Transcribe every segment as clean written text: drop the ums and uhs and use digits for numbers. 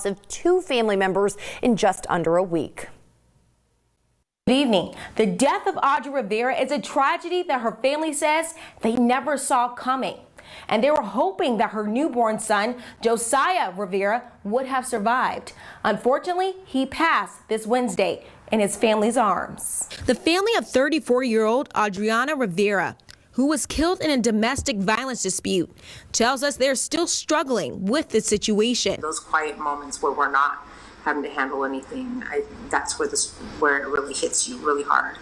of 2 family members in just under a week. Good evening. The death of Audrey Rivera is a tragedy that her family says they never saw coming. And they were hoping that her newborn son, Josiah Rivera, would have survived. Unfortunately, he passed this Wednesday in his family's arms. The family of 34-year-old Adriana Rivera, who was killed in a domestic violence dispute, tells us they're still struggling with the situation. Those quiet moments where we're not having to handle anything, that's where it really hits you really hard.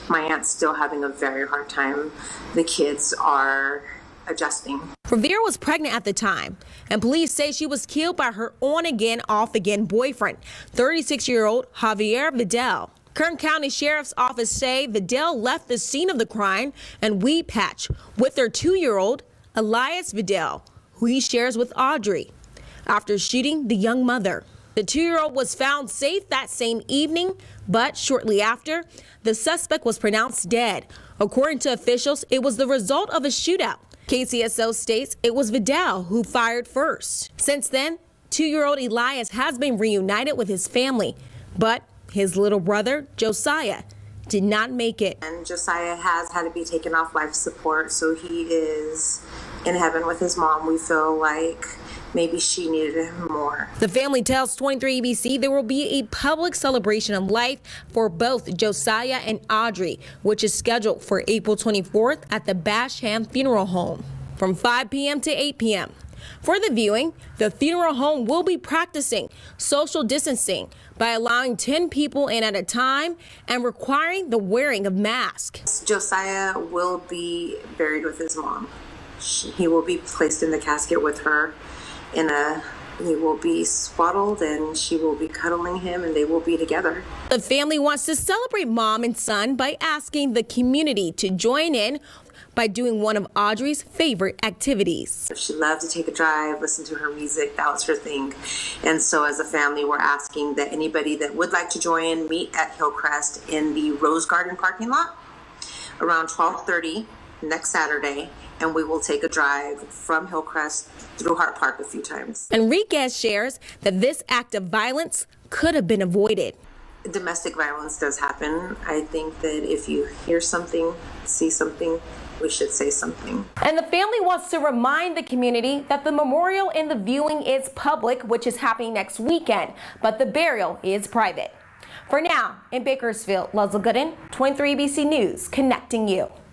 My aunt's still having a very hard time. The kids are adjusting. Rivera was pregnant at the time, and police say she was killed by her on-again, off-again boyfriend, 36-year-old Javier Vidal. Kern County Sheriff's Office say Vidal left the scene of the crime in Weed Patch with their 2-year-old Elias Vidal, who he shares with Audrey, after shooting the young mother. The 2-year-old was found safe that same evening, but shortly after, the suspect was pronounced dead. According to officials, it was the result of a shootout. KCSO states it was Vidal who fired first. Since then, 2-year-old Elias has been reunited with his family, but his little brother, Josiah, did not make it. And Josiah has had to be taken off life support, so he is in heaven with his mom. We feel like maybe she needed him more. The family tells 23 ABC there will be a public celebration of life for both Josiah and Audrey, which is scheduled for April 24th at the Basham Funeral Home from 5 p.m. to 8 p.m. For the viewing, the funeral home will be practicing social distancing by allowing 10 people in at a time and requiring the wearing of masks. Josiah will be buried with his mom. He will be placed in the casket with her. He will be swaddled and she will be cuddling him and they will be together. The family wants to celebrate mom and son by asking the community to join in by doing one of Audrey's favorite activities. She loved to take a drive, listen to her music, that was her thing. And so as a family, we're asking that anybody that would like to join meet at Hillcrest in the Rose Garden parking lot around 12:30 next Saturday. And we will take a drive from Hillcrest through Hart Park a few times. Enriquez shares that this act of violence could have been avoided. Domestic violence does happen. I think that if you hear something, see something, we should say something. And the family wants to remind the community that the memorial and the viewing is public, which is happening next weekend, but the burial is private. For now, in Bakersfield, Leslie Gooden, 23 ABC News, connecting you.